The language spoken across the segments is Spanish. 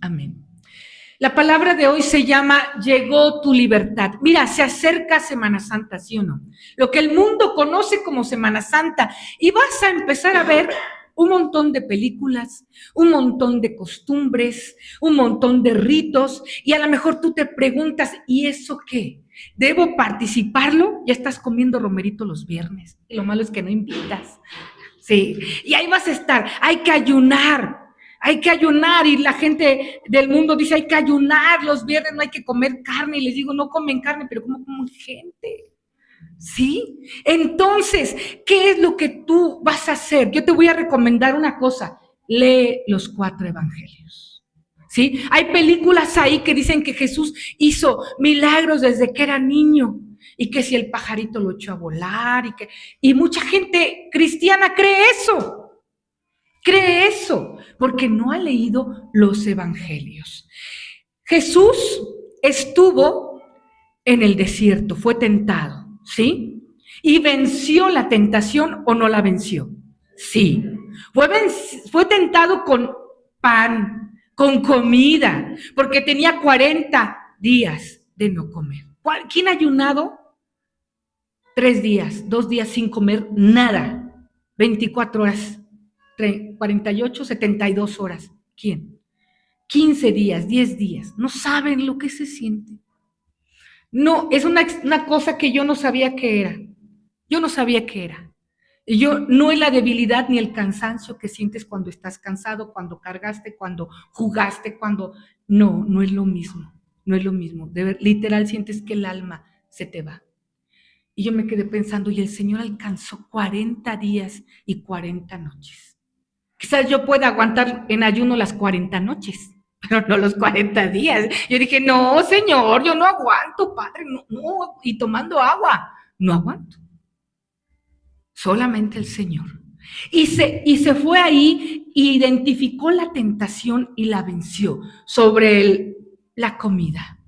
Amén. La palabra de hoy se llama Llegó tu libertad. Mira, se acerca Semana Santa, ¿sí o no? Lo que el mundo conoce como Semana Santa. Y vas a empezar a ver un montón de películas, un montón de costumbres, un montón de ritos. Y a lo mejor tú te preguntas, ¿y eso qué? ¿Debo participarlo? Ya estás comiendo romerito los viernes. Y lo malo es que no invitas. Sí, y ahí vas a estar. Hay que ayunar y la gente del mundo dice hay que ayunar, los viernes no hay que comer carne, y les digo no comen carne, pero ¿cómo comen gente? ¿Sí? Entonces, ¿qué es lo que tú vas a hacer? Yo te voy a recomendar una cosa, lee los 4 evangelios. ¿Sí? Hay películas ahí que dicen que Jesús hizo milagros desde que era niño, y que si el pajarito lo echó a volar, y mucha gente cristiana cree eso, porque no ha leído los evangelios. Jesús estuvo en el desierto, fue tentado, ¿sí? ¿Y venció la tentación o no la venció? Sí. Fue tentado con pan, con comida, porque tenía 40 días de no comer. ¿Quién ha ayunado? 3 días, 2 días sin comer nada, 24 horas. 48, 72 horas. ¿Quién? 15 días, 10 días. No saben lo que se siente. No, es una cosa que yo no sabía qué era. Yo no sabía qué era. Y no es la debilidad ni el cansancio que sientes cuando estás cansado, cuando cargaste, cuando jugaste, No es lo mismo. No es lo mismo. Literal sientes que el alma se te va. Y yo me quedé pensando, y el Señor alcanzó 40 días y 40 noches. Quizás yo pueda aguantar en ayuno las 40 noches, pero no los 40 días. Yo dije, no, Señor, yo no aguanto, Padre, no, y tomando agua, no aguanto. Solamente el Señor. Y se fue ahí, identificó la tentación y la venció sobre la comida,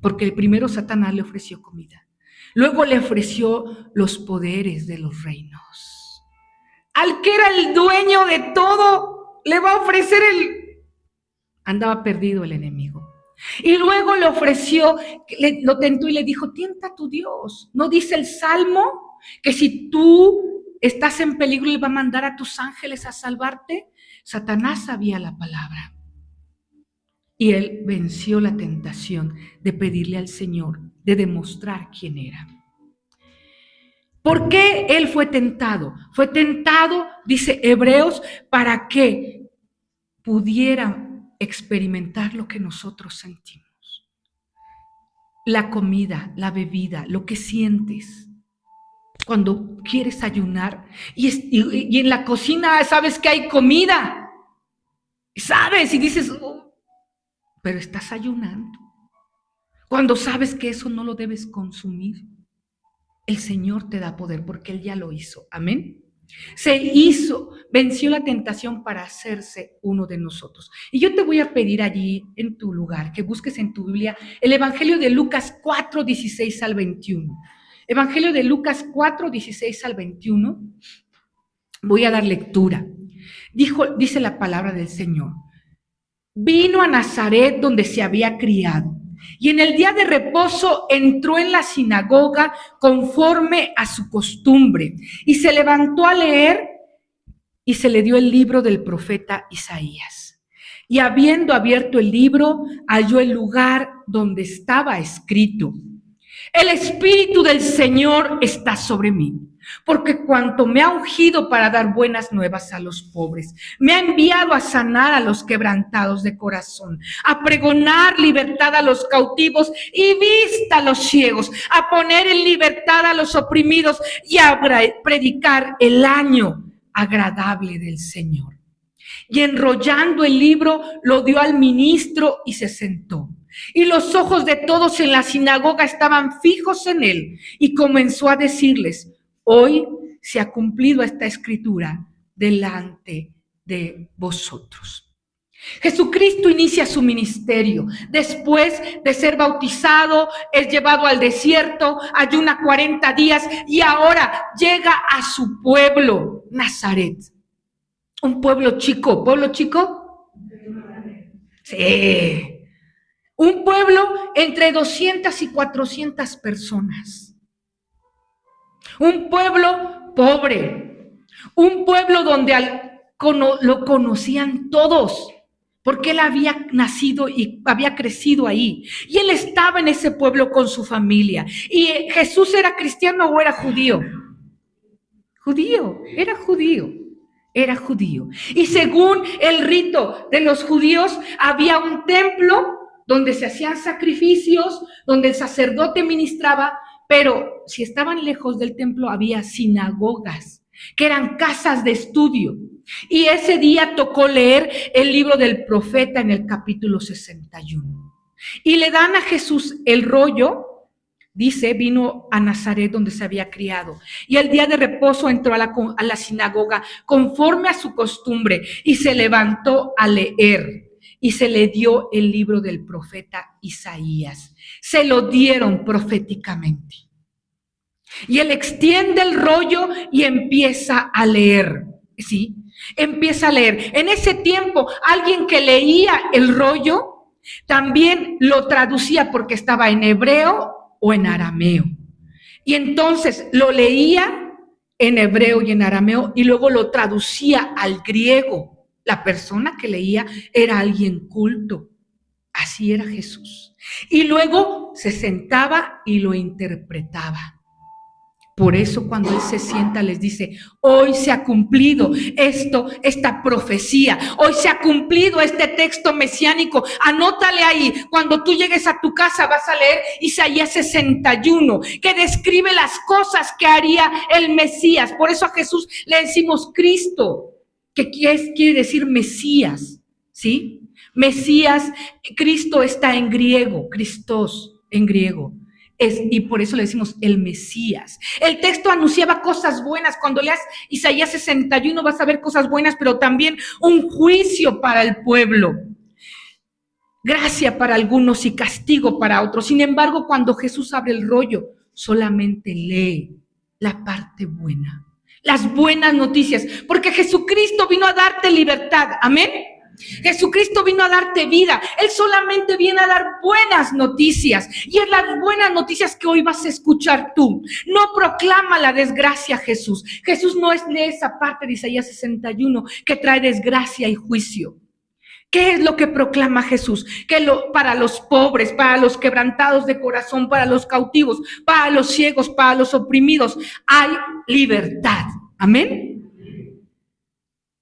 porque primero Satanás le ofreció comida, luego le ofreció los poderes de los reinos. Al que era el dueño de todo, le va a ofrecer Andaba perdido el enemigo. Y luego le ofreció, lo tentó y le dijo, tienta a tu Dios. ¿No dice el Salmo que si tú estás en peligro, Él va a mandar a tus ángeles a salvarte? Satanás sabía la palabra. Y él venció la tentación de pedirle al Señor, de demostrar quién era. ¿Por qué él fue tentado? Fue tentado, dice Hebreos, para que pudiera experimentar lo que nosotros sentimos. La comida, la bebida, lo que sientes cuando quieres ayunar. Y en la cocina sabes que hay comida. Sabes y dices, oh, pero estás ayunando. Cuando sabes que eso no lo debes consumir. El Señor te da poder porque Él ya lo hizo. Amén. Venció la tentación para hacerse uno de nosotros. Y yo te voy a pedir allí en tu lugar que busques en tu Biblia el Evangelio de Lucas 4, 16 al 21. Evangelio de Lucas 4, 16 al 21. Voy a dar lectura. Dice la palabra del Señor. Vino a Nazaret donde se había criado. Y en el día de reposo entró en la sinagoga conforme a su costumbre y se levantó a leer y se le dio el libro del profeta Isaías. Y habiendo abierto el libro, halló el lugar donde estaba escrito: el Espíritu del Señor está sobre mí, porque cuanto me ha ungido para dar buenas nuevas a los pobres, me ha enviado a sanar a los quebrantados de corazón, a pregonar libertad a los cautivos y vista a los ciegos, a poner en libertad a los oprimidos y a predicar el año agradable del Señor. Y enrollando el libro, lo dio al ministro y se sentó. Y los ojos de todos en la sinagoga estaban fijos en él, y comenzó a decirles: hoy se ha cumplido esta escritura delante de vosotros. Jesucristo inicia su ministerio. Después de ser bautizado, es llevado al desierto, ayuna 40 días y ahora llega a su pueblo, Nazaret. Un pueblo chico. ¿Pueblo chico? Sí. Un pueblo entre 200 y 400 personas. Un pueblo pobre. Un pueblo donde lo conocían todos, porque él había nacido y había crecido ahí. Y él estaba en ese pueblo con su familia. ¿Y Jesús era cristiano o era judío? Judío, era judío. Era judío. Y según el rito de los judíos, había un templo donde se hacían sacrificios, donde el sacerdote ministraba, pero si estaban lejos del templo había sinagogas, que eran casas de estudio. Y ese día tocó leer el libro del profeta en el capítulo 61. Y le dan a Jesús el rollo. Dice, vino a Nazaret donde se había criado, y el día de reposo entró a la sinagoga conforme a su costumbre y se levantó a leer, y se le dio el libro del profeta Isaías. Se lo dieron proféticamente. Y él extiende el rollo y empieza a leer, ¿sí? Empieza a leer. En ese tiempo, alguien que leía el rollo también lo traducía porque estaba en hebreo o en arameo. Y entonces lo leía en hebreo y en arameo y luego lo traducía al griego. La persona que leía era alguien culto. Así era Jesús. Y luego se sentaba y lo interpretaba. Por eso cuando él se sienta les dice, hoy se ha cumplido esta profecía, hoy se ha cumplido este texto mesiánico. Anótale ahí, cuando tú llegues a tu casa vas a leer Isaías 61, que describe las cosas que haría el Mesías. Por eso a Jesús le decimos Cristo, que quiere decir Mesías, ¿sí? Mesías, Cristo está en griego, Christos en griego. Y por eso le decimos el Mesías. El texto anunciaba cosas buenas. Cuando leas Isaías 61 vas a ver cosas buenas, pero también un juicio para el pueblo. Gracia para algunos y castigo para otros. Sin embargo, cuando Jesús abre el rollo, solamente lee la parte buena, las buenas noticias, porque Jesucristo vino a darte libertad. Amén. Jesucristo vino a darte vida. Él solamente viene a dar buenas noticias. Y es las buenas noticias que hoy vas a escuchar tú. No proclama la desgracia Jesús. Jesús no es de esa parte de Isaías 61 que trae desgracia y juicio. ¿Qué es lo que proclama Jesús? Para los pobres, para los quebrantados de corazón, para los cautivos, para los ciegos, para los oprimidos, hay libertad. Amén.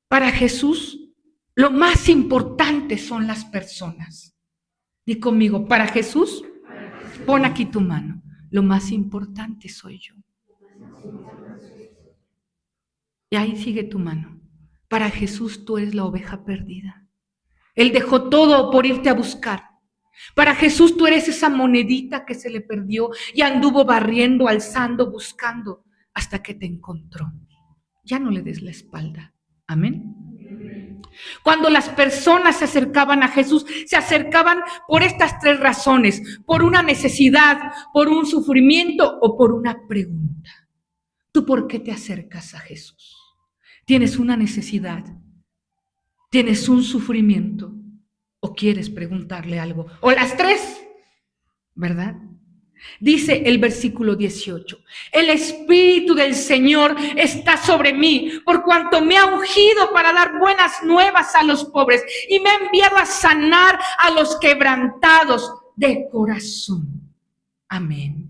Para Jesús, lo más importante son las personas. Di conmigo, para Jesús, pon aquí tu mano. Lo más importante soy yo. Y ahí sigue tu mano. Para Jesús tú eres la oveja perdida. Él dejó todo por irte a buscar. Para Jesús tú eres esa monedita que se le perdió y anduvo barriendo, alzando, buscando hasta que te encontró. Ya no le des la espalda. Amén. Cuando las personas se acercaban a Jesús, se acercaban por estas tres razones: por una necesidad, por un sufrimiento o por una pregunta. ¿Tú por qué te acercas a Jesús? ¿Tienes una necesidad? ¿Tienes un sufrimiento? ¿O quieres preguntarle algo? O las tres, ¿verdad? Dice el versículo 18, el Espíritu del Señor está sobre mí, por cuanto me ha ungido para dar buenas nuevas a los pobres y me ha enviado a sanar a los quebrantados de corazón. Amén,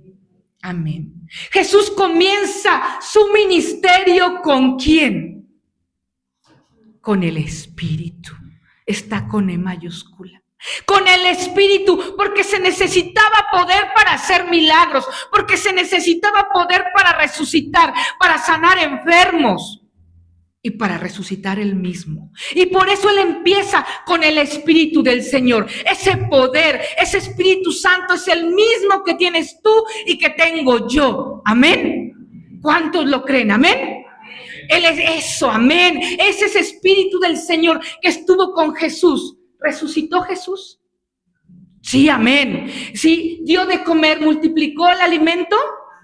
amén. Jesús comienza su ministerio ¿con quién? Con el Espíritu. Está con E mayúscula. Con el Espíritu, porque se necesitaba poder para hacer milagros, porque se necesitaba poder para resucitar, para sanar enfermos y para resucitar él mismo. Y por eso él empieza con el Espíritu del Señor. Ese poder, ese Espíritu Santo es el mismo que tienes tú y que tengo yo. Amén. ¿Cuántos lo creen? Amén. Él es eso, amén. Es ese Espíritu del Señor que estuvo con Jesús. ¿Resucitó Jesús? Sí, amén. Sí, dio de comer, multiplicó el alimento.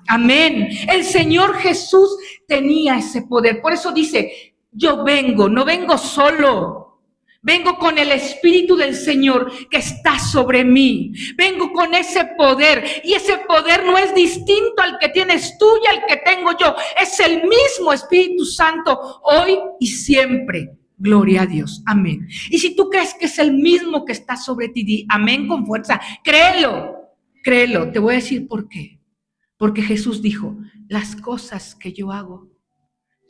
Amén. El Señor Jesús tenía ese poder. Por eso dice, yo vengo, no vengo solo. Vengo con el Espíritu del Señor que está sobre mí. Vengo con ese poder. Y ese poder no es distinto al que tienes tú y al que tengo yo. Es el mismo Espíritu Santo hoy y siempre. Gloria a Dios. Amén. Y si tú crees que es el mismo que está sobre ti, di amén con fuerza. Créelo. Créelo. Te voy a decir por qué. Porque Jesús dijo, las cosas que yo hago,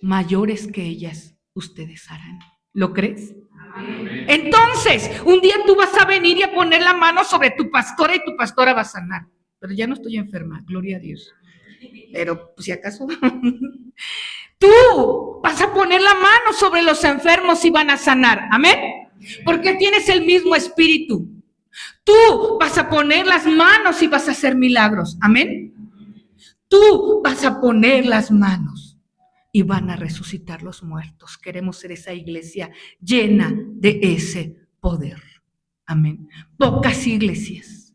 mayores que ellas, ustedes harán. ¿Lo crees? Amén. Entonces, un día tú vas a venir y a poner la mano sobre tu pastora y tu pastora va a sanar. Pero ya no estoy enferma, gloria a Dios. Pero, pues, si acaso, tú vas a poner la mano sobre los enfermos y van a sanar. Amén. Porque tienes el mismo espíritu. Tú vas a poner las manos y vas a hacer milagros. Amén. Tú vas a poner las manos y van a resucitar los muertos. Queremos ser esa iglesia llena de ese poder. Amén. Pocas iglesias.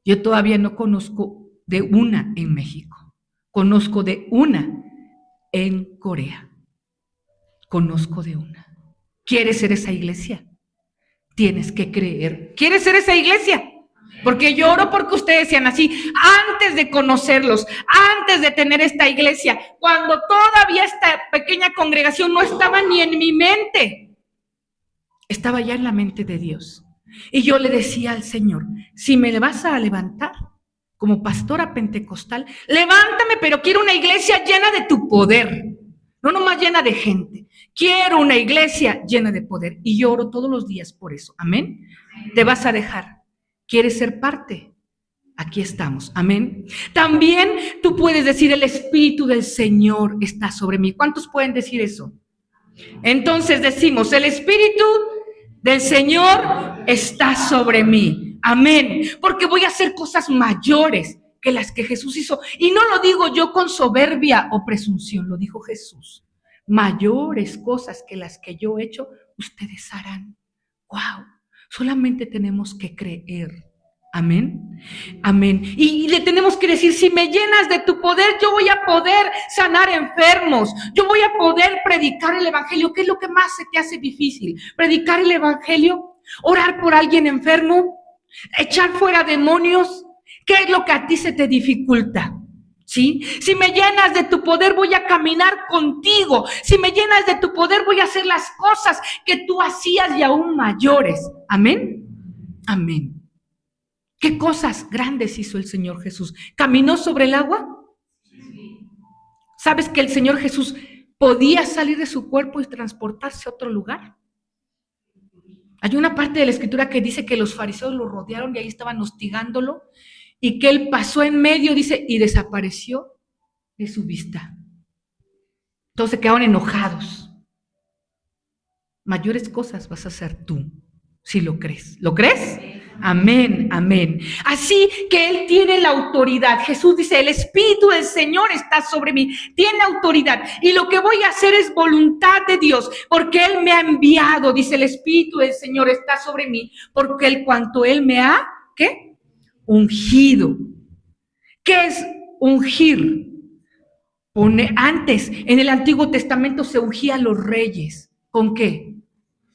Yo todavía no conozco de una en México. Conozco de una en Corea. Conozco de una. ¿Quieres ser esa iglesia? Tienes que creer. ¿Quieres ser esa iglesia? Porque yo oro porque ustedes sean así, antes de conocerlos, antes de tener esta iglesia, cuando todavía esta pequeña congregación no estaba ni en mi mente, estaba ya en la mente de Dios. Y yo le decía al Señor, si me vas a levantar como pastora pentecostal, levántame, pero quiero una iglesia llena de tu poder, no nomás llena de gente. Quiero una iglesia llena de poder. Y yo oro todos los días por eso. Amén. Te vas a dejar. ¿Quieres ser parte? Aquí estamos. Amén. También tú puedes decir, el Espíritu del Señor está sobre mí. ¿Cuántos pueden decir eso? Entonces decimos, el Espíritu del Señor está sobre mí. Amén. Porque voy a hacer cosas mayores que las que Jesús hizo. Y no lo digo yo con soberbia o presunción, lo dijo Jesús. Mayores cosas que las que yo he hecho, ustedes harán. ¡Wow! Solamente tenemos que creer. Amén. Amén. Y le tenemos que decir, si me llenas de tu poder, yo voy a poder sanar enfermos. Yo voy a poder predicar el evangelio. ¿Qué es lo que más se te hace difícil? Predicar el evangelio, orar por alguien enfermo, echar fuera demonios. ¿Qué es lo que a ti se te dificulta? ¿Sí? Si me llenas de tu poder, voy a caminar contigo. Si me llenas de tu poder, voy a hacer las cosas que tú hacías y aún mayores. Amén. Amén. ¿Qué cosas grandes hizo el Señor Jesús? ¿Caminó sobre el agua? Sí. ¿Sabes que el Señor Jesús podía salir de su cuerpo y transportarse a otro lugar? Hay una parte de la Escritura que dice que los fariseos lo rodearon y ahí estaban hostigándolo. Y que él pasó en medio, dice, y desapareció de su vista. Todos se quedaron enojados. Mayores cosas vas a hacer tú, si lo crees. ¿Lo crees? Amén, amén. Así que él tiene la autoridad. Jesús dice, el Espíritu del Señor está sobre mí. Tiene autoridad. Y lo que voy a hacer es voluntad de Dios, porque él me ha enviado. Dice, el Espíritu del Señor está sobre mí, porque él cuanto él me ha, ¿qué? Ungido. ¿Qué es ungir? Antes, en el Antiguo Testamento se ungía a los reyes. ¿Con qué?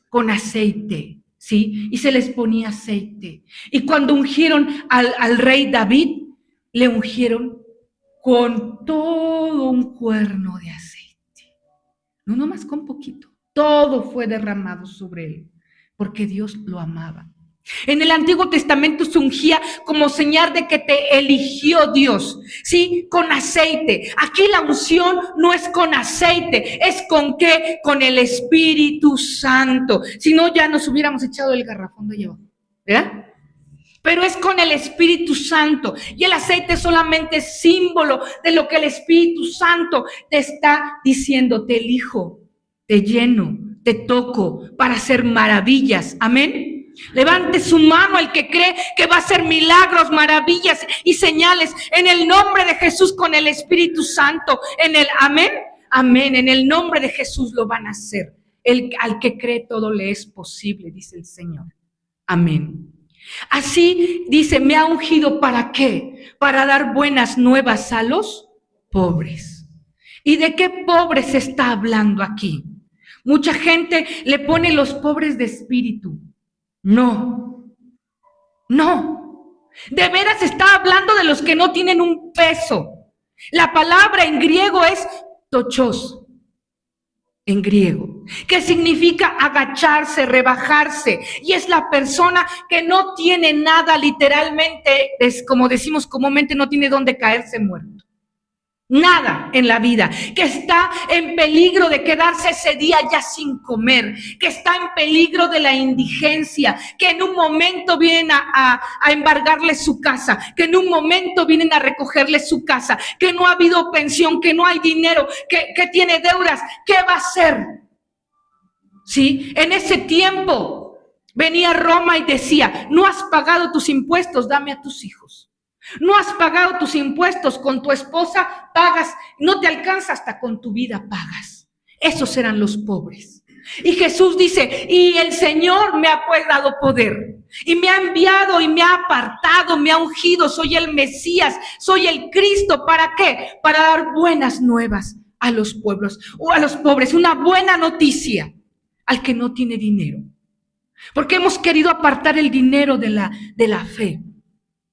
Con aceite, ¿sí? Y se les ponía aceite. Y cuando ungieron al rey David, le ungieron con todo un cuerno de aceite. No nomás con poquito. Todo fue derramado sobre él, porque Dios lo amaba. En el Antiguo Testamento se ungía como señal de que te eligió Dios, ¿sí? Con aceite. Aquí la unción no es con aceite, es con ¿qué? Con el Espíritu Santo. Si no, ya nos hubiéramos echado el garrafón de allá abajo, ¿verdad? Pero es con el Espíritu Santo. Y el aceite solamente es símbolo de lo que el Espíritu Santo te está diciendo. Te elijo, te lleno, te toco para hacer maravillas. Amén. Levante su mano el que cree que va a hacer milagros, maravillas y señales en el nombre de Jesús con el Espíritu Santo. Amén, amén. En el nombre de Jesús lo van a hacer. Al que cree todo le es posible, dice el Señor. Amén. Así dice, me ha ungido ¿para qué? Para dar buenas nuevas a los pobres. ¿Y de qué pobres está hablando aquí? Mucha gente le pone los pobres de espíritu. No, no. De veras está hablando de los que no tienen un peso. La palabra en griego es tochos, en griego, que significa agacharse, rebajarse, y es la persona que no tiene nada, literalmente, es como decimos comúnmente, no tiene dónde caerse muerto. Nada en la vida, que está en peligro de quedarse ese día ya sin comer, que está en peligro de la indigencia, que en un momento vienen a embargarle su casa, que en un momento vienen a recogerle su casa, que no ha habido pensión, que no hay dinero, que tiene deudas. ¿Qué va a hacer? ¿Sí? En ese tiempo venía Roma y decía: no has pagado tus impuestos, dame a tus hijos. No has pagado tus impuestos, con tu esposa pagas, no te alcanza, hasta con tu vida pagas. Esos eran los pobres. Y Jesús dice: y el Señor me ha dado poder, y me ha enviado, y me ha apartado, me ha ungido, soy el Mesías, soy el Cristo. ¿Para qué? Para dar buenas nuevas a los pueblos, o a los pobres, una buena noticia al que no tiene dinero. Porque hemos querido apartar el dinero de la fe.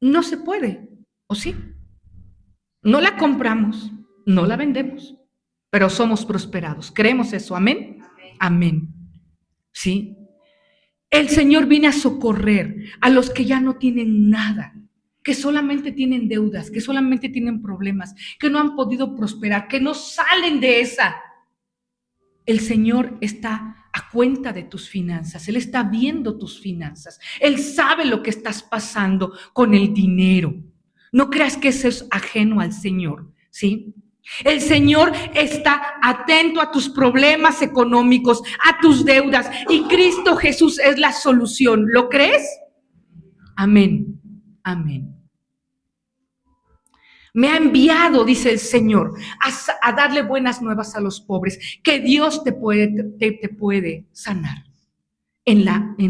No se puede, ¿o sí? No la compramos, no la vendemos, pero somos prosperados. ¿Creemos eso? ¿Amén? Amén. ¿Sí? El Señor viene a socorrer a los que ya no tienen nada, que solamente tienen deudas, que solamente tienen problemas, que no han podido prosperar, que no salen de esa. El Señor está a cuenta de tus finanzas, Él está viendo tus finanzas, Él sabe lo que estás pasando con el dinero. No creas que eso es ajeno al Señor, ¿sí? El Señor está atento a tus problemas económicos, a tus deudas, y Cristo Jesús es la solución. ¿Lo crees? Amén, amén. Me ha enviado, dice el Señor, a darle buenas nuevas a los pobres, que Dios te puede sanar en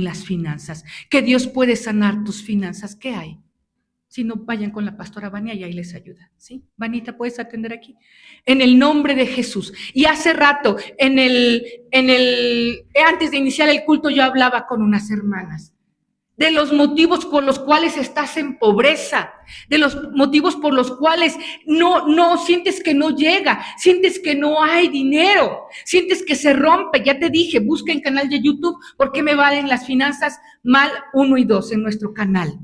las finanzas, que Dios puede sanar tus finanzas. ¿Qué hay? Si no, vayan con la pastora Vania y ahí les ayuda, ¿sí? Vanita, ¿puedes atender aquí? En el nombre de Jesús. Y hace rato, antes de iniciar el culto, yo hablaba con unas hermanas de los motivos por los cuales estás en pobreza, de los motivos por los cuales no sientes que no llega, sientes que no hay dinero, sientes que se rompe. Ya te dije, busca en canal de YouTube ¿Por qué me valen las finanzas mal? 1 y 2 en nuestro canal.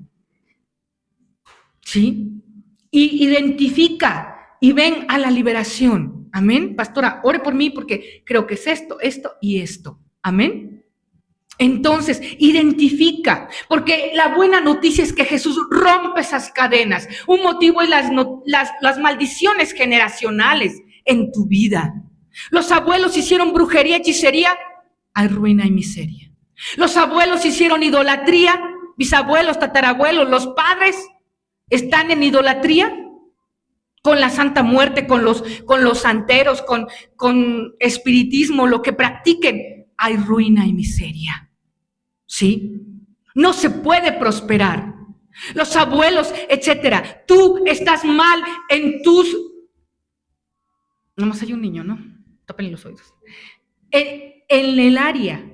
¿Sí? Y identifica y ven a la liberación. Amén. Pastora, ore por mí porque creo que es esto y esto. Amén. Entonces, identifica, porque la buena noticia es que Jesús rompe esas cadenas. Un motivo es las maldiciones generacionales en tu vida. Los abuelos hicieron brujería, hechicería, hay ruina y miseria. Los abuelos hicieron idolatría, bisabuelos, tatarabuelos, los padres están en idolatría, con la Santa Muerte, con los santeros, con espiritismo, lo que practiquen, hay ruina y miseria. ¿Sí? No se puede prosperar. Los abuelos, etcétera. Tú estás mal en tus... Nomás hay un niño, ¿no? Tápenle los oídos. En el área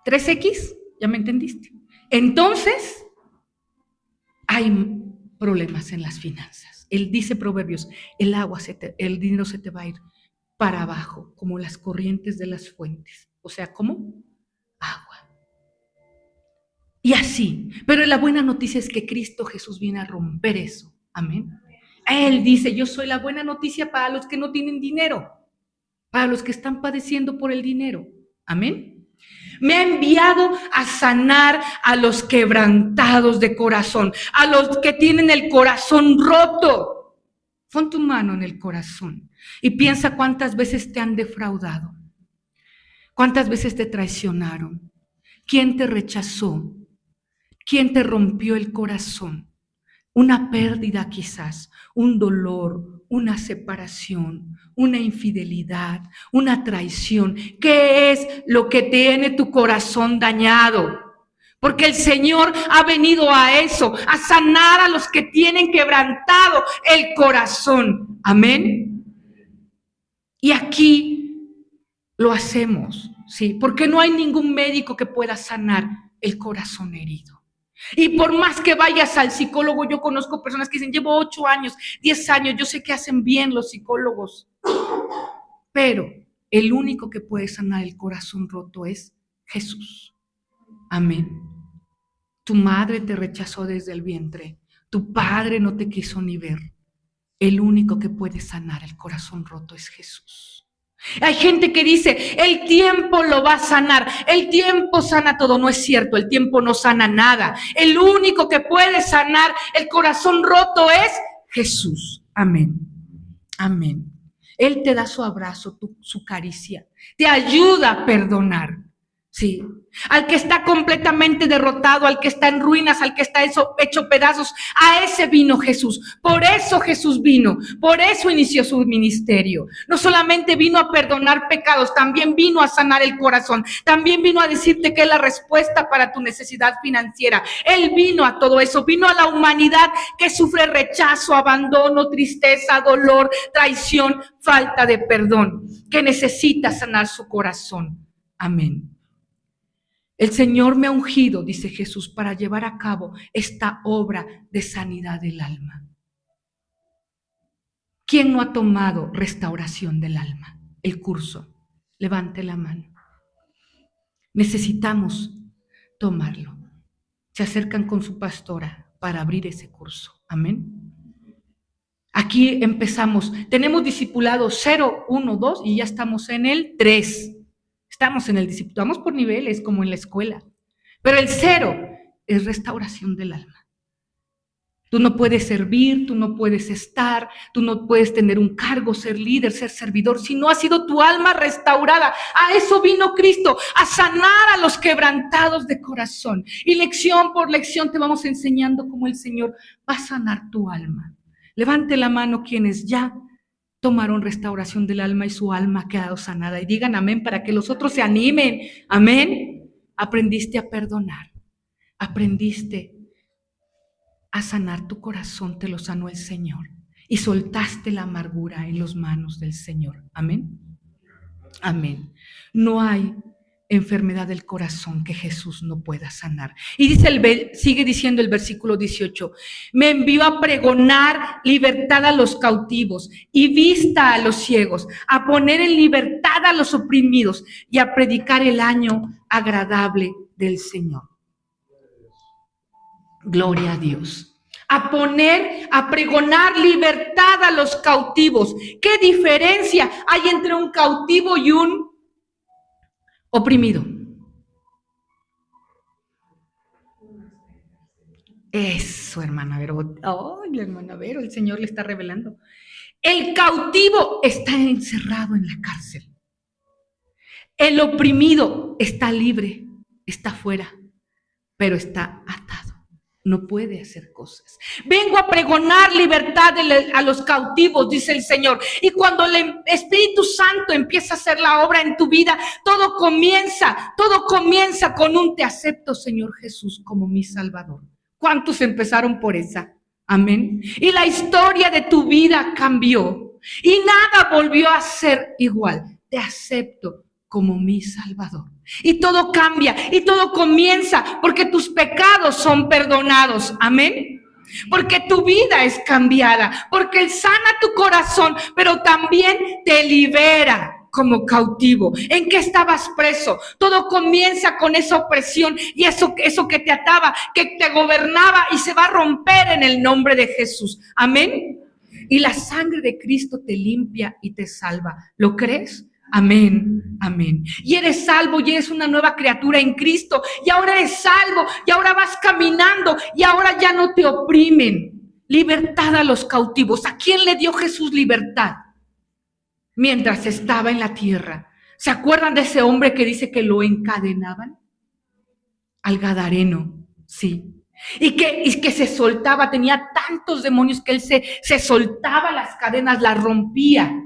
3X, ya me entendiste. Entonces, hay problemas en las finanzas. Él dice Proverbios, el dinero se te va a ir para abajo, como las corrientes de las fuentes. O sea, ¿cómo? Agua. Y así, pero la buena noticia es que Cristo Jesús viene a romper eso. Amén. Él dice: yo soy la buena noticia para los que no tienen dinero, para los que están padeciendo por el dinero. Amén. Me ha enviado a sanar a los quebrantados de corazón, a los que tienen el corazón roto. Pon tu mano en el corazón y piensa cuántas veces te han defraudado, cuántas veces te traicionaron, quién te rechazó, quién te rompió el corazón. Una pérdida quizás, un dolor, una separación, una infidelidad, una traición. ¿Qué es lo que tiene tu corazón dañado? Porque el Señor ha venido a eso, a sanar a los que tienen quebrantado el corazón. Amén. Y aquí lo hacemos sí, porque no hay ningún médico que pueda sanar el corazón herido. Y por más que vayas al psicólogo, yo conozco personas que dicen, llevo 8 años, 10 años, yo sé que hacen bien los psicólogos, pero el único que puede sanar el corazón roto es Jesús. Amén. Tu madre te rechazó desde el vientre, tu padre no te quiso ni ver. El único que puede sanar el corazón roto es Jesús. Hay gente que dice, el tiempo lo va a sanar, el tiempo sana todo. No es cierto, el tiempo no sana nada. El único que puede sanar el corazón roto es Jesús. Amén. Amén. Él te da su abrazo, su caricia, te ayuda a perdonar. Sí, al que está completamente derrotado, al que está en ruinas, al que está hecho pedazos, a ese vino Jesús. Por eso Jesús vino, por eso inició su ministerio. No solamente vino a perdonar pecados, también vino a sanar el corazón, también vino a decirte que es la respuesta para tu necesidad financiera. Él vino a todo eso, vino a la humanidad que sufre rechazo, abandono, tristeza, dolor, traición, falta de perdón, que necesita sanar su corazón. Amén. El Señor me ha ungido, dice Jesús, para llevar a cabo esta obra de sanidad del alma. ¿Quién no ha tomado restauración del alma? El curso. Levante la mano. Necesitamos tomarlo. Se acercan con su pastora para abrir ese curso. Amén. Aquí empezamos. Tenemos discipulado 0, 1, 2 y ya estamos en el 3. Estamos en el discipulado, vamos por niveles como en la escuela. Pero el 0 es restauración del alma. Tú no puedes servir, tú no puedes estar, tú no puedes tener un cargo, ser líder, ser servidor, si no ha sido tu alma restaurada. A eso vino Cristo, a sanar a los quebrantados de corazón. Y lección por lección te vamos enseñando cómo el Señor va a sanar tu alma. Levante la mano quienes ya tomaron restauración del alma y su alma ha quedado sanada. Y digan amén para que los otros se animen. Amén. Aprendiste a perdonar. Aprendiste a sanar tu corazón. Te lo sanó el Señor. Y soltaste la amargura en las manos del Señor. Amén. Amén. No hay enfermedad del corazón que Jesús no pueda sanar. Y sigue diciendo el versículo 18, me envió a pregonar libertad a los cautivos y vista a los ciegos, a poner en libertad a los oprimidos y a predicar el año agradable del Señor. Gloria a Dios. A pregonar libertad a los cautivos. ¿Qué diferencia hay entre un cautivo y un oprimido? Eso, hermana Vero. Ay, hermana Vero, el Señor le está revelando. El cautivo está encerrado en la cárcel. El oprimido está libre, está fuera, pero está atado. No puede hacer cosas. Vengo a pregonar libertad a los cautivos, dice el Señor. Y cuando el Espíritu Santo empieza a hacer la obra en tu vida, todo comienza con un te acepto, Señor Jesús, como mi Salvador. ¿Cuántos empezaron por esa? Amén. Y la historia de tu vida cambió. Y nada volvió a ser igual. Te acepto como mi Salvador. Y todo cambia y todo comienza porque tus pecados son perdonados. Amén. Porque tu vida es cambiada, porque Él sana tu corazón, pero también te libera como cautivo. ¿En qué estabas preso? Todo comienza con esa opresión y eso que te ataba, que te gobernaba y se va a romper en el nombre de Jesús. Amén. Y la sangre de Cristo te limpia y te salva. ¿Lo crees? Amén, amén. Y eres salvo y eres una nueva criatura en Cristo. Y ahora eres salvo y ahora vas caminando y ahora ya no te oprimen. Libertad a los cautivos. ¿A quién le dio Jesús libertad? Mientras estaba en la tierra. ¿Se acuerdan de ese hombre que dice que lo encadenaban? Al gadareno, sí. Y que se soltaba, tenía tantos demonios que él se soltaba las cadenas, las rompía.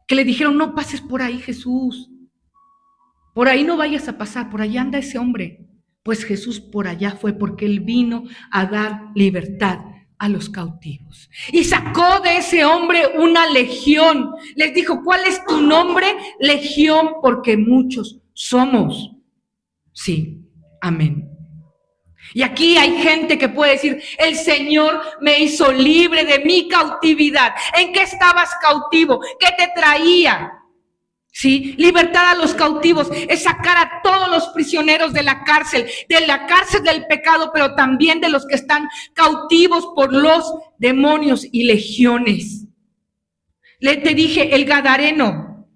Que le dijeron, no pases por ahí, Jesús. Por ahí no vayas a pasar, por allá anda ese hombre. Pues Jesús por allá fue porque Él vino a dar libertad a los cautivos. Y sacó de ese hombre una legión. Les dijo, ¿cuál es tu nombre? Legión, porque muchos somos. Sí, amén. Y aquí hay gente que puede decir, el Señor me hizo libre de mi cautividad. ¿En qué estabas cautivo? ¿Qué te traía? Sí, libertad a los cautivos es sacar a todos los prisioneros de la cárcel del pecado, pero también de los que están cautivos por los demonios y legiones. Te dije el Gadareno,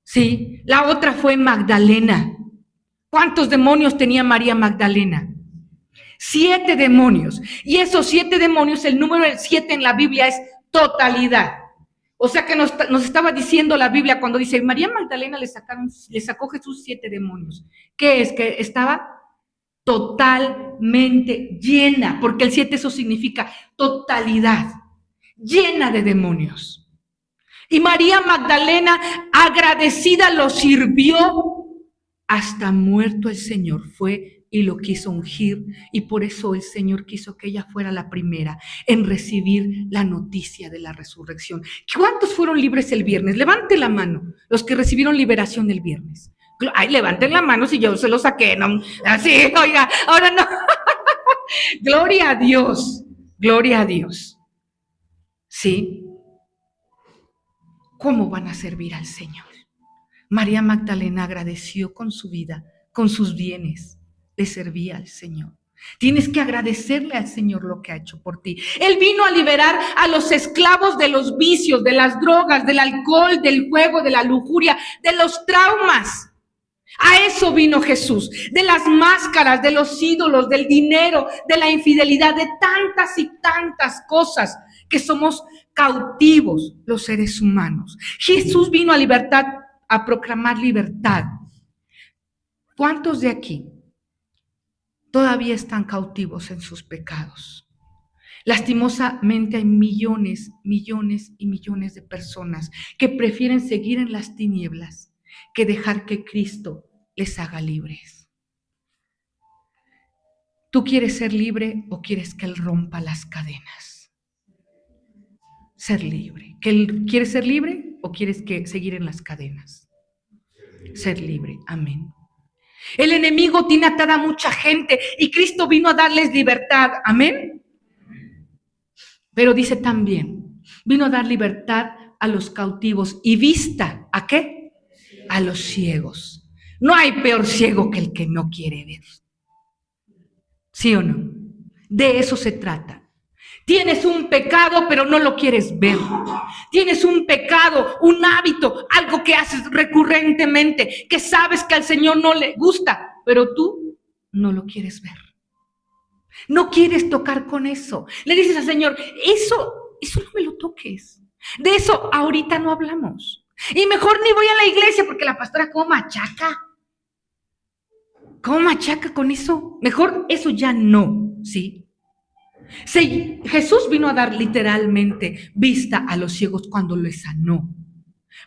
sí, la otra fue Magdalena. ¿Cuántos demonios tenía María Magdalena? 7 demonios. Y esos 7 demonios, el número 7 en la Biblia es totalidad. O sea que nos estaba diciendo la Biblia cuando dice, María Magdalena le sacó Jesús 7 demonios. ¿Qué es? Que estaba totalmente llena, porque el 7 eso significa totalidad, llena de demonios. Y María Magdalena, agradecida, lo sirvió hasta muerto el Señor. Fue y lo quiso ungir, y por eso el Señor quiso que ella fuera la primera en recibir la noticia de la resurrección. ¿Cuántos fueron libres el viernes? Levante la mano los que recibieron liberación el viernes. Ay, levanten la mano si yo se lo saqué, no, así, oiga, ahora no. Gloria a Dios, gloria a Dios. ¿Sí? ¿Cómo van a servir al Señor? María Magdalena agradeció con su vida, con sus bienes. Le servía al Señor. Tienes que agradecerle al Señor lo que ha hecho por ti. Él vino a liberar a los esclavos de los vicios, de las drogas, del alcohol, del juego, de la lujuria, de los traumas. A eso vino Jesús, de las máscaras, de los ídolos, del dinero, de la infidelidad, de tantas y tantas cosas que somos cautivos los seres humanos. Jesús vino a proclamar libertad. ¿Cuántos de aquí todavía están cautivos en sus pecados? Lastimosamente hay millones, millones y millones de personas que prefieren seguir en las tinieblas que dejar que Cristo les haga libres. ¿Tú quieres ser libre o quieres que Él rompa las cadenas? Ser libre. ¿Quieres ser libre o quieres seguir en las cadenas? Ser libre. Amén. El enemigo tiene atada a mucha gente y Cristo vino a darles libertad. Amén. Pero dice también, vino a dar libertad a los cautivos y vista, ¿a qué? A los ciegos. No hay peor ciego que el que no quiere ver. ¿Sí o no? De eso se trata. Tienes un pecado, pero no lo quieres ver. Tienes un pecado, un hábito, algo que haces recurrentemente, que sabes que al Señor no le gusta, pero tú no lo quieres ver. No quieres tocar con eso. Le dices al Señor, eso no me lo toques. De eso ahorita no hablamos. Y mejor ni voy a la iglesia porque la pastora ¿cómo machaca? ¿Cómo machaca con eso? Mejor eso ya no, ¿sí? Sí, Jesús vino a dar literalmente vista a los ciegos cuando les sanó.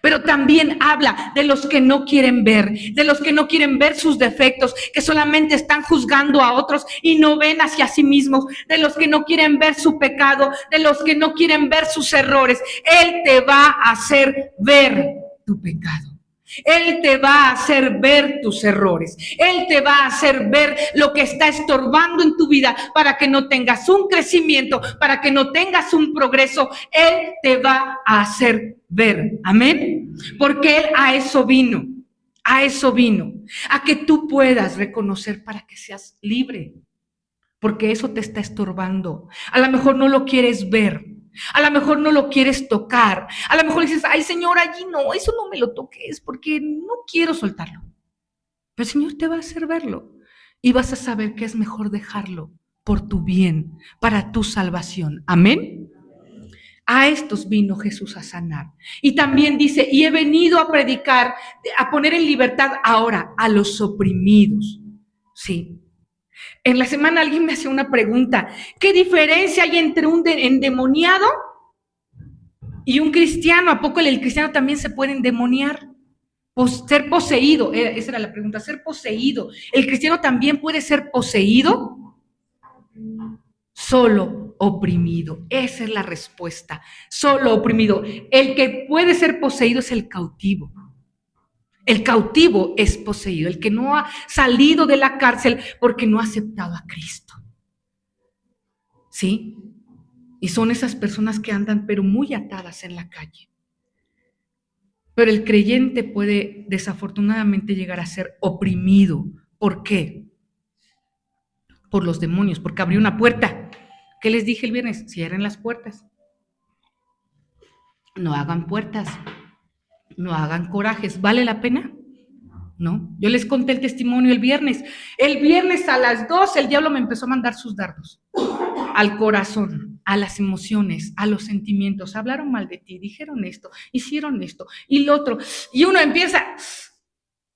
Pero también habla de los que no quieren ver, de los que no quieren ver sus defectos, que solamente están juzgando a otros y no ven hacia sí mismos, de los que no quieren ver su pecado, de los que no quieren ver sus errores. Él te va a hacer ver tu pecado. Él te va a hacer ver tus errores. Él te va a hacer ver lo que está estorbando en tu vida para que no tengas un crecimiento, para que no tengas un progreso. Él te va a hacer ver. Amén. Porque Él a eso vino. A eso vino. A que tú puedas reconocer para que seas libre. Porque eso te está estorbando. A lo mejor no lo quieres ver. A lo mejor no lo quieres tocar. A lo mejor dices, ay Señor, allí no, eso no me lo toques porque no quiero soltarlo. Pero el Señor te va a hacer verlo y vas a saber que es mejor dejarlo por tu bien, para tu salvación. Amén. A estos vino Jesús a sanar. Y también dice, y he venido a predicar, a poner en libertad ahora a los oprimidos. Sí. En la semana alguien me hacía una pregunta, ¿qué diferencia hay entre un endemoniado y un cristiano? ¿A poco el cristiano también se puede endemoniar? Ser poseído, esa era la pregunta, ser poseído. ¿El cristiano también puede ser poseído? Solo oprimido, esa es la respuesta, solo oprimido. El que puede ser poseído es el cautivo. El cautivo es poseído, el que no ha salido de la cárcel porque no ha aceptado a Cristo. ¿Sí? Y son esas personas que andan pero muy atadas en la calle. Pero el creyente puede desafortunadamente llegar a ser oprimido. ¿Por qué? Por los demonios, porque abrió una puerta. ¿Qué les dije el viernes? Cierren las puertas. No hagan puertas. No hagan corajes. ¿Vale la pena? No. Yo les conté el testimonio el viernes. El viernes a las 12 el diablo me empezó a mandar sus dardos. Al corazón, a las emociones, a los sentimientos. Hablaron mal de ti, dijeron esto, hicieron esto y lo otro. Y uno empieza.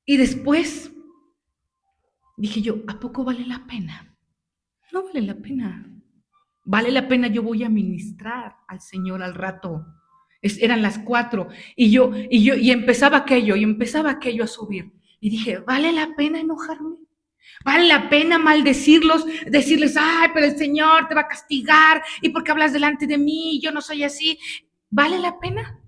Y después dije yo, ¿a poco vale la pena? No vale la pena. Vale la pena, yo voy a ministrar al Señor al rato. Eran las 4 y empezaba aquello a subir. Y dije, ¿vale la pena enojarme? ¿Vale la pena maldecirlos? Decirles, ay, pero el Señor te va a castigar y porque hablas delante de mí, yo no soy así. ¿Vale la pena?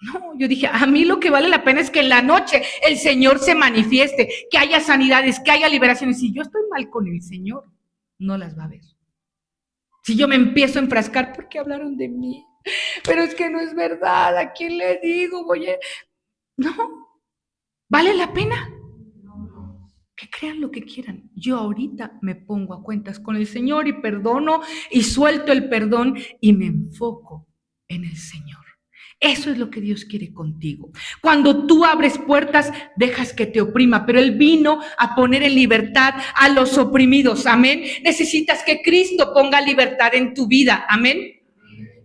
No, yo dije, a mí lo que vale la pena es que en la noche el Señor se manifieste, que haya sanidades, que haya liberaciones. Si yo estoy mal con el Señor, no las va a ver. Si yo me empiezo a enfrascar, ¿por qué hablaron de mí? Pero es que no es verdad, ¿a quién le digo? Oye, no, ¿vale la pena? Que crean lo que quieran. Yo ahorita me pongo a cuentas con el Señor y perdono y suelto el perdón y me enfoco en el Señor. Eso es lo que Dios quiere contigo. Cuando tú abres puertas, dejas que te oprima, pero Él vino a poner en libertad a los oprimidos. Amén. Necesitas que Cristo ponga libertad en tu vida. Amén.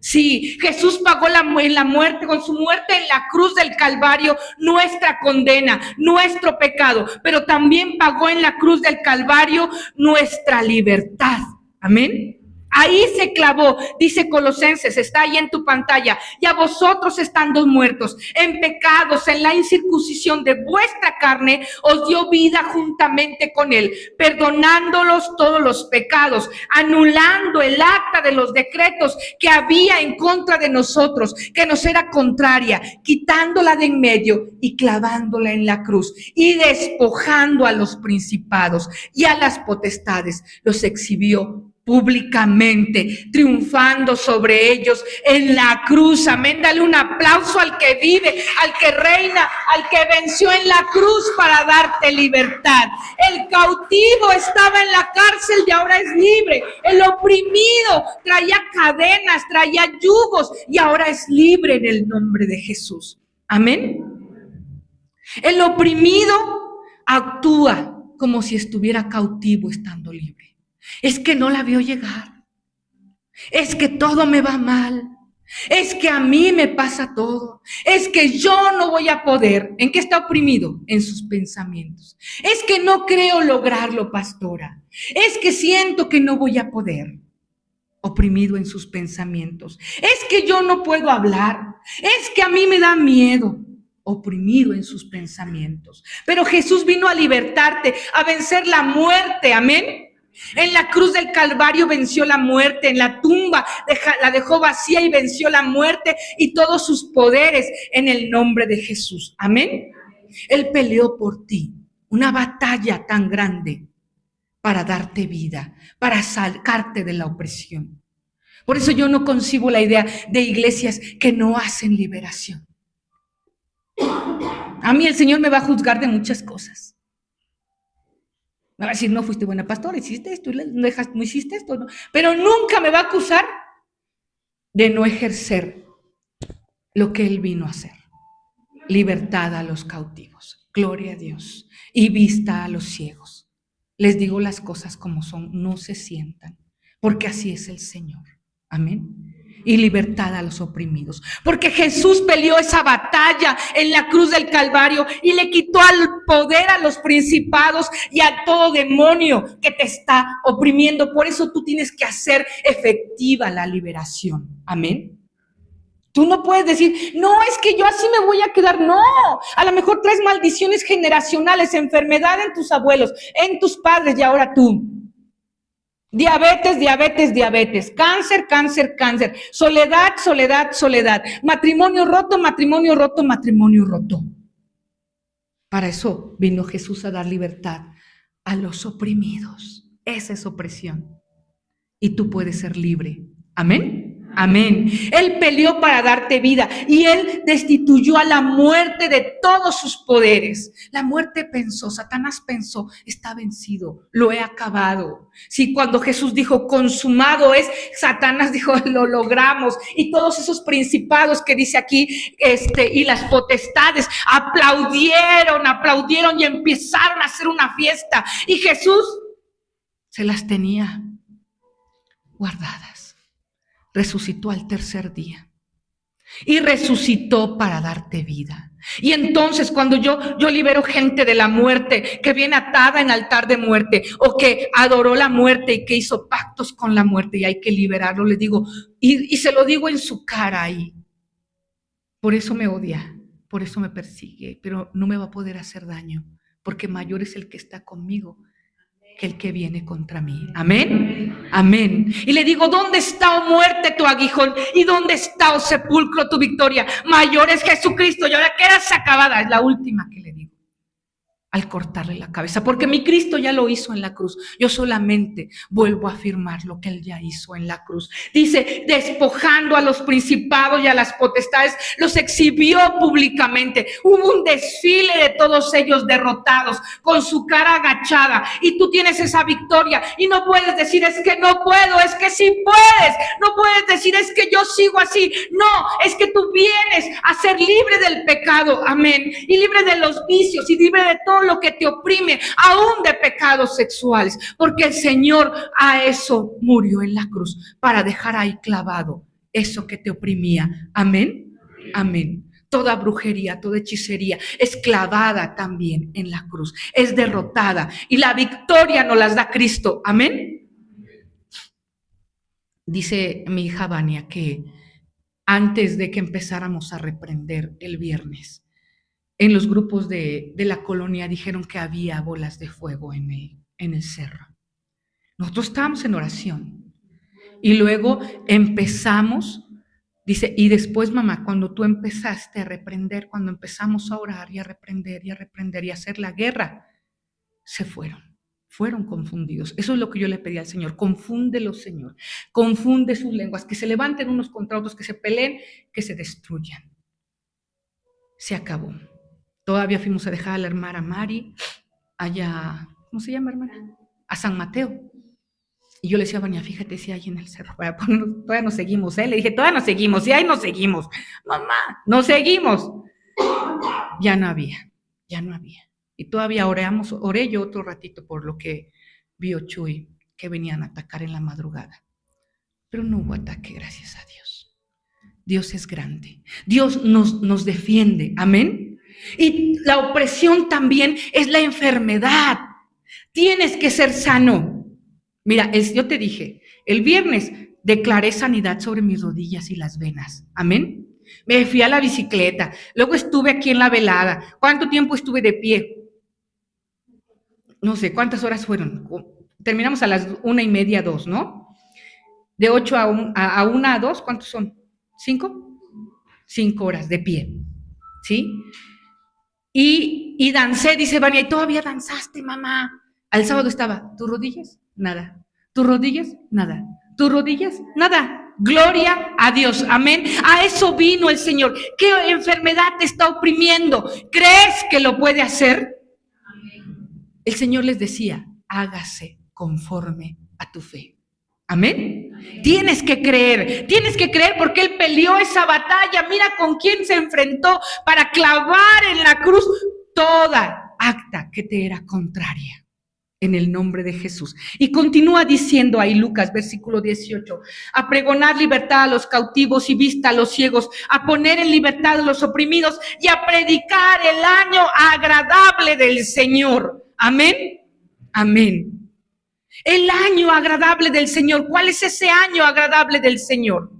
Sí, Jesús pagó en la muerte, con su muerte en la cruz del Calvario, nuestra condena, nuestro pecado, pero también pagó en la cruz del Calvario nuestra libertad. Amén. Ahí se clavó, dice Colosenses, está ahí en tu pantalla. Y a vosotros estando muertos en pecados, en la incircuncisión de vuestra carne, os dio vida juntamente con Él, perdonándolos todos los pecados, anulando el acta de los decretos que había en contra de nosotros, que nos era contraria, quitándola de en medio y clavándola en la cruz, y despojando a los principados y a las potestades, los exhibió públicamente, triunfando sobre ellos en la cruz. Amén. Dale un aplauso al que vive, al que reina, al que venció en la cruz para darte libertad. El cautivo estaba en la cárcel y ahora es libre. El oprimido traía cadenas, traía yugos y ahora es libre en el nombre de Jesús. Amén. El oprimido actúa como si estuviera cautivo estando libre. Es que no la veo llegar. Es que todo me va mal. Es que a mí me pasa todo. Es que yo no voy a poder. ¿En qué está oprimido? En sus pensamientos. Es que no creo lograrlo, pastora. Es que siento que no voy a poder. Oprimido en sus pensamientos. Es que yo no puedo hablar. Es que a mí me da miedo. Oprimido en sus pensamientos. Pero Jesús vino a libertarte, a vencer la muerte. Amén. En la cruz del Calvario venció la muerte, en la tumba la dejó vacía y venció la muerte y todos sus poderes en el nombre de Jesús. Amén. Él peleó por ti una batalla tan grande para darte vida, para sacarte de la opresión. Por eso yo no concibo la idea de iglesias que no hacen liberación. A mí el Señor me va a juzgar de muchas cosas. Me va a decir, no fuiste buena pastora, hiciste esto, no hiciste esto, no. Pero nunca me va a acusar de no ejercer lo que Él vino a hacer. Libertad a los cautivos, gloria a Dios, y vista a los ciegos. Les digo las cosas como son, no se sientan, porque así es el Señor. Amén. Y libertad a los oprimidos. Porque Jesús peleó esa batalla en la cruz del Calvario y le quitó el poder a los principados y a todo demonio que te está oprimiendo. Por eso tú tienes que hacer efectiva la liberación. Amén. Tú no puedes decir, no, es que yo así me voy a quedar. No, a lo mejor traes maldiciones generacionales, enfermedad en tus abuelos, en tus padres y ahora tú. Diabetes, diabetes, diabetes, cáncer, cáncer, cáncer, soledad, soledad, soledad, matrimonio roto, matrimonio roto, matrimonio roto. Para eso vino Jesús a dar libertad a los oprimidos. Esa es opresión. Y tú puedes ser libre. Amén. Amén. Él peleó para darte vida y Él destituyó a la muerte de todos sus poderes. La muerte pensó, Satanás pensó, está vencido, lo he acabado. Sí, cuando Jesús dijo, consumado es, Satanás dijo, lo logramos. Y todos esos principados que dice aquí, y las potestades aplaudieron y empezaron a hacer una fiesta. Y Jesús se las tenía guardadas. Resucitó al tercer día y resucitó para darte vida. Y entonces cuando yo libero gente de la muerte que viene atada en altar de muerte o que adoró la muerte y que hizo pactos con la muerte y hay que liberarlo, le digo, y se lo digo en su cara ahí. Por eso me odia, por eso me persigue, pero no me va a poder hacer daño porque mayor es el que está conmigo que el que viene contra mí. Amén. Amén. Y le digo, ¿dónde está, oh muerte, tu aguijón? ¿Y dónde está, oh sepulcro, tu victoria? Mayor es Jesucristo. Y ahora quedas acabada. Es la última que le digo. Al cortarle la cabeza, porque mi Cristo ya lo hizo en la cruz. Yo solamente vuelvo a afirmar lo que Él ya hizo en la cruz. Dice, despojando a los principados y a las potestades, los exhibió públicamente. Hubo un desfile de todos ellos derrotados, con su cara agachada. Y tú tienes esa victoria. Y no puedes decir, es que no puedo, es que sí puedes. No puedes decir, es que yo sigo así. No, es que tú vienes a ser libre del pecado. Amén. Y libre de los vicios y libre de todo lo que te oprime, aún de pecados sexuales, porque el Señor a eso murió en la cruz, para dejar ahí clavado eso que te oprimía. Amén. Amén. Toda brujería, toda hechicería es clavada también en la cruz, es derrotada y la victoria nos las da Cristo. Amén. Dice mi hija Vania que antes de que empezáramos a reprender el viernes, en los grupos de la colonia dijeron que había bolas de fuego en el cerro. Nosotros estábamos en oración y luego empezamos, dice, y después, mamá, cuando tú empezaste a reprender, cuando empezamos a orar y a reprender y a hacer la guerra, se fueron confundidos. Eso es lo que yo le pedí al Señor, confúndelos, Señor, confunde sus lenguas, que se levanten unos contra otros, que se peleen, que se destruyan. Se acabó. Todavía fuimos a dejar a la hermana Mari allá, ¿cómo se llama, hermana? A San Mateo. Y yo le decía a Vania, fíjate si hay en el cerro. Todavía nos seguimos, ¿eh? Le dije, todavía nos seguimos, y ahí nos seguimos. Mamá, nos seguimos. Ya no había. Y todavía oré yo otro ratito por lo que vio Chuy, que venían a atacar en la madrugada. Pero no hubo ataque, gracias a Dios. Dios es grande. Dios nos defiende. Amén. Y la opresión también es la enfermedad. Tienes que ser sano. Mira, yo te dije, el viernes declaré sanidad sobre mis rodillas y las venas. Amén. Me fui a la bicicleta. Luego estuve aquí en la velada. ¿Cuánto tiempo estuve de pie? No sé, ¿cuántas horas fueron? Terminamos a las 1:30, 2, ¿no? De 8 a 1 a 2, ¿cuántos son? ¿5? 5 horas de pie. ¿Sí? Y dancé, dice Vania, y todavía danzaste, mamá. Al sábado estaba, ¿tus rodillas? Nada. ¿Tus rodillas? Nada. ¿Tus rodillas? Nada. Gloria a Dios. Amén. A eso vino el Señor. ¿Qué enfermedad te está oprimiendo? ¿Crees que lo puede hacer? El Señor les decía, hágase conforme a tu fe. Amén. Tienes que creer porque Él peleó esa batalla. Mira con quién se enfrentó para clavar en la cruz toda acta que te era contraria. En el nombre de Jesús. Y continúa diciendo ahí Lucas, versículo 18, a pregonar libertad a los cautivos y vista a los ciegos, a poner en libertad a los oprimidos y a predicar el año agradable del Señor. Amén. Amén. El año agradable del Señor. ¿Cuál es ese año agradable del Señor?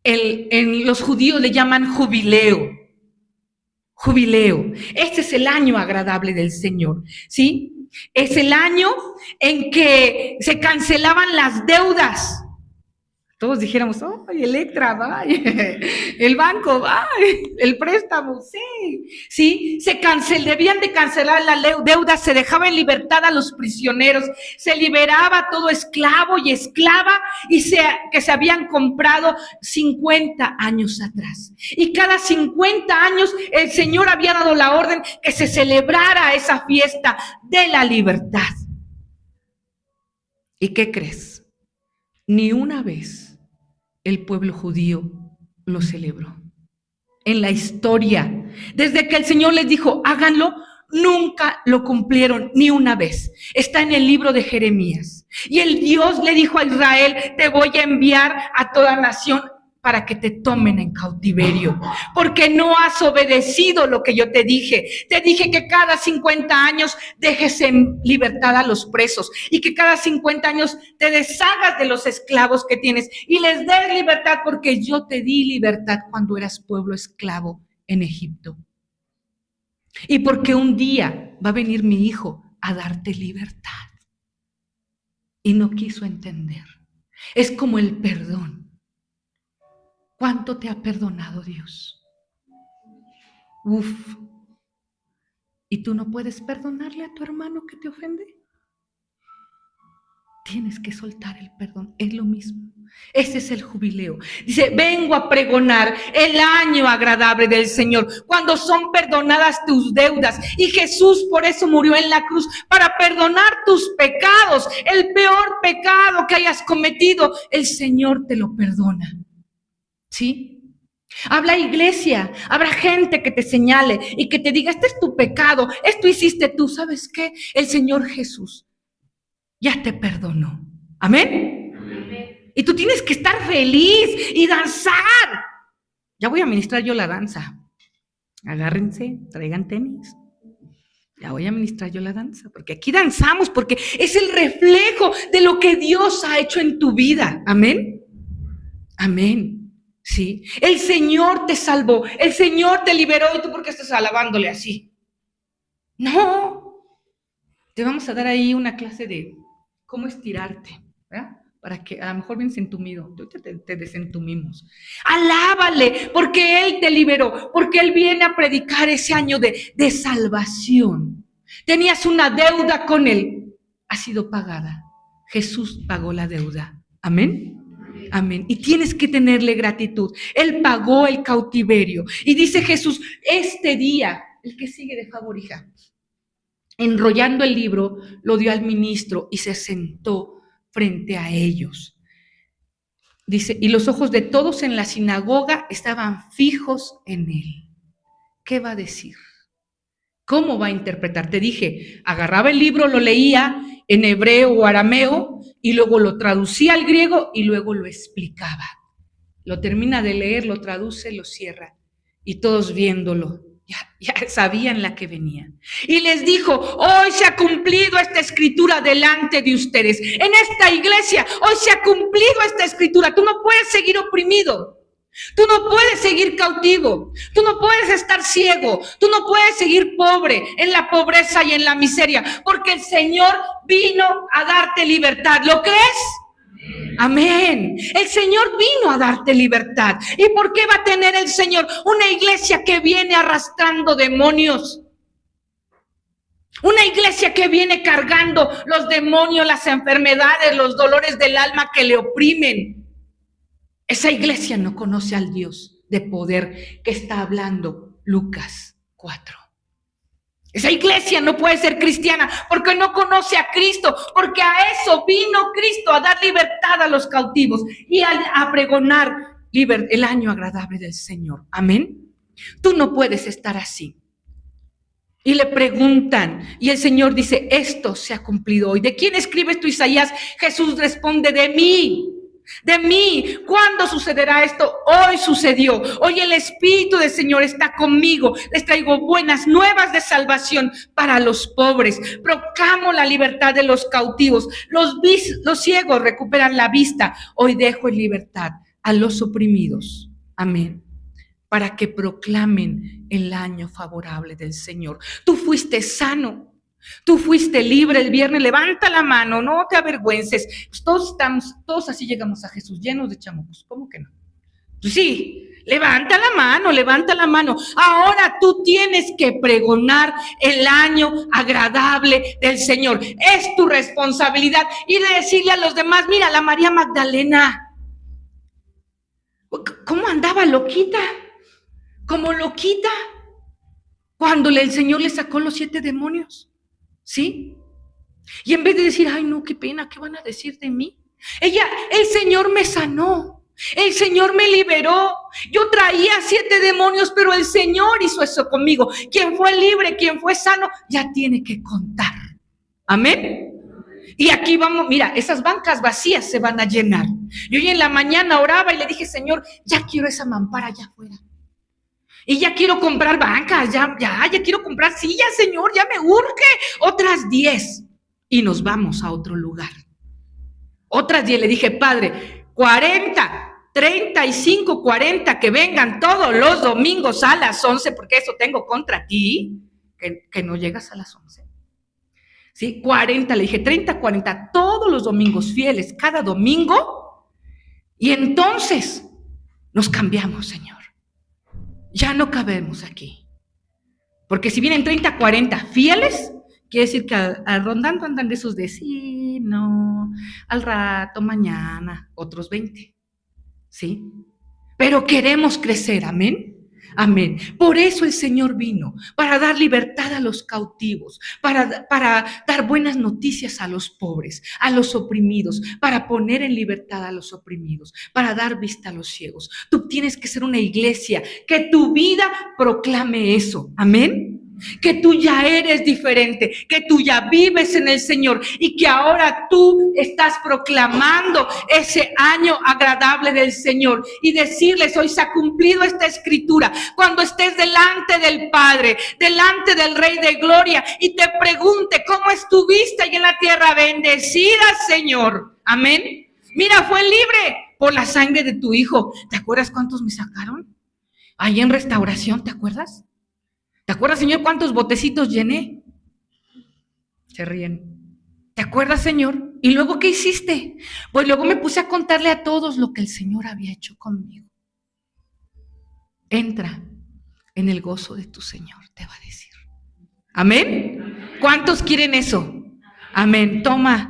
En los judíos le llaman jubileo. Jubileo. Este es el año agradable del Señor, ¿sí? Es el año en que se cancelaban las deudas. Todos dijéramos, ¡ay, Electra, vaya! El banco, vaya, el préstamo, sí, debían de cancelar la deuda, se dejaba en libertad a los prisioneros, se liberaba a todo esclavo y esclava que se habían comprado 50 años atrás. Y cada 50 años el Señor había dado la orden que se celebrara esa fiesta de la libertad. ¿Y qué crees? Ni una vez el pueblo judío lo celebró. En la historia, desde que el Señor les dijo, háganlo, nunca lo cumplieron ni una vez. Está en el libro de Jeremías. Y el Dios le dijo a Israel, te voy a enviar a toda nación para que te tomen en cautiverio, porque no has obedecido lo que yo te dije. Te dije que cada 50 años dejes en libertad a los presos y que cada 50 años te deshagas de los esclavos que tienes y les des libertad, porque yo te di libertad cuando eras pueblo esclavo en Egipto. Y porque un día va a venir mi hijo a darte libertad. Y no quiso entender. Es como el perdón. ¿Cuánto te ha perdonado Dios? ¿Y tú no puedes perdonarle a tu hermano que te ofende? Tienes que soltar el perdón, es lo mismo. Ese es el jubileo. Dice, vengo a pregonar el año agradable del Señor, cuando son perdonadas tus deudas. Y Jesús por eso murió en la cruz, para perdonar tus pecados. El peor pecado que hayas cometido, el Señor te lo perdona. ¿Sí? Habla iglesia, habrá gente que te señale y que te diga, este es tu pecado, esto hiciste tú. ¿Sabes qué? El Señor Jesús ya te perdonó. ¿Amén? Amén. Y tú tienes que estar feliz y danzar. Ya voy a ministrar yo la danza. Agárrense, traigan tenis. Ya voy a ministrar yo la danza, porque aquí danzamos, porque es el reflejo de lo que Dios ha hecho en tu vida. Amén. Amén. Sí, el Señor te salvó, el Señor te liberó. ¿Y tú por qué estás alabándole así? No, te vamos a dar ahí una clase de cómo estirarte, ¿verdad? Para que a lo mejor vienes entumido, te desentumimos. Alábale, porque Él te liberó, porque Él viene a predicar ese año de salvación. Tenías una deuda con Él, ha sido pagada. Jesús pagó la deuda. Amén. Amén. Y tienes que tenerle gratitud. Él pagó el cautiverio. Y dice Jesús, este día, el que sigue de favor, hija, enrollando el libro, lo dio al ministro y se sentó frente a ellos. Dice, y los ojos de todos en la sinagoga estaban fijos en él. ¿Qué va a decir? ¿Cómo va a interpretar? Te dije, agarraba el libro, lo leía en hebreo o arameo, y luego lo traducía al griego y luego lo explicaba. Lo termina de leer, lo traduce, lo cierra. Y todos viéndolo, ya sabían la que venía. Y les dijo, hoy se ha cumplido esta escritura delante de ustedes. En esta iglesia, hoy se ha cumplido esta escritura. Tú no puedes seguir oprimido. Tú no puedes seguir cautivo, tú no puedes estar ciego, tú no puedes seguir pobre en la pobreza y en la miseria, porque el Señor vino a darte libertad. ¿Lo crees? Amén. El Señor vino a darte libertad. ¿Y por qué va a tener el Señor una iglesia que viene arrastrando demonios? Una iglesia que viene cargando los demonios, las enfermedades, los dolores del alma que le oprimen. Esa iglesia no conoce al Dios de poder que está hablando Lucas 4. Esa iglesia no puede ser cristiana porque no conoce a Cristo, porque a eso vino Cristo, a dar libertad a los cautivos y a pregonar el año agradable del Señor. Amén. Tú no puedes estar así. Y le preguntan, y el Señor dice, esto se ha cumplido hoy. ¿De quién escribes tú, Isaías? Jesús responde, de mí. De mí. ¿Cuándo sucederá esto? Hoy sucedió. Hoy el Espíritu del Señor está conmigo. Les traigo buenas nuevas de salvación para los pobres. Proclamo la libertad de los cautivos. Los ciegos recuperan la vista. Hoy dejo en libertad a los oprimidos. Amén. Para que proclamen el año favorable del Señor. Tú fuiste sano. Tú fuiste libre el viernes, levanta la mano, no te avergüences. Pues todos así llegamos a Jesús, llenos de chamucos. ¿Cómo que no? Pues sí, levanta la mano, levanta la mano. Ahora tú tienes que pregonar el año agradable del Señor. Es tu responsabilidad. Y de decirle a los demás, mira, la María Magdalena, ¿cómo andaba loquita? Como loquita, cuando el Señor le sacó los 7 demonios. ¿Sí? Y en vez de decir, ay no, qué pena, ¿qué van a decir de mí? El Señor me sanó, el Señor me liberó. Yo traía 7 demonios, pero el Señor hizo eso conmigo. Quien fue libre, quien fue sano, ya tiene que contar. Amén. Y aquí vamos, mira, esas bancas vacías se van a llenar. Yo hoy en la mañana oraba y le dije, Señor, ya quiero esa mampara allá afuera. Y ya quiero comprar bancas, ya quiero comprar sillas, Señor, ya me urge. Otras 10. Y nos vamos a otro lugar. Otras 10, le dije, Padre, 40, 35, 40, que vengan todos los domingos a las 11, porque eso tengo contra ti, que no llegas a las 11. ¿Sí? 40, le dije, 30, 40, todos los domingos fieles, cada domingo. Y entonces nos cambiamos, Señor. Ya no cabemos aquí. Porque si vienen 30, 40 fieles, quiere decir que rondando andan de esos de sí, no, al rato, mañana, otros 20. ¿Sí? Pero queremos crecer, amén. Amén. Por eso el Señor vino, para dar libertad a los cautivos, para dar buenas noticias a los pobres, a los oprimidos, para poner en libertad a los oprimidos, para dar vista a los ciegos. Tú tienes que ser una iglesia que tu vida proclame eso. Amén. Que tú ya eres diferente, que tú ya vives en el Señor y que ahora tú estás proclamando ese año agradable del Señor y decirles, hoy se ha cumplido esta escritura. Cuando estés delante del Padre, delante del Rey de Gloria y te pregunte cómo estuviste allí en la tierra, bendecida, Señor. Amén. Mira, fue libre por la sangre de tu Hijo. ¿Te acuerdas cuántos me sacaron? Ahí en Restauración, ¿te acuerdas? ¿Te acuerdas, Señor, cuántos botecitos llené? Se ríen. ¿Te acuerdas, Señor? ¿Y luego qué hiciste? Pues luego me puse a contarle a todos lo que el Señor había hecho conmigo. Entra en el gozo de tu Señor, te va a decir. ¿Amén? ¿Cuántos quieren eso? Amén. Toma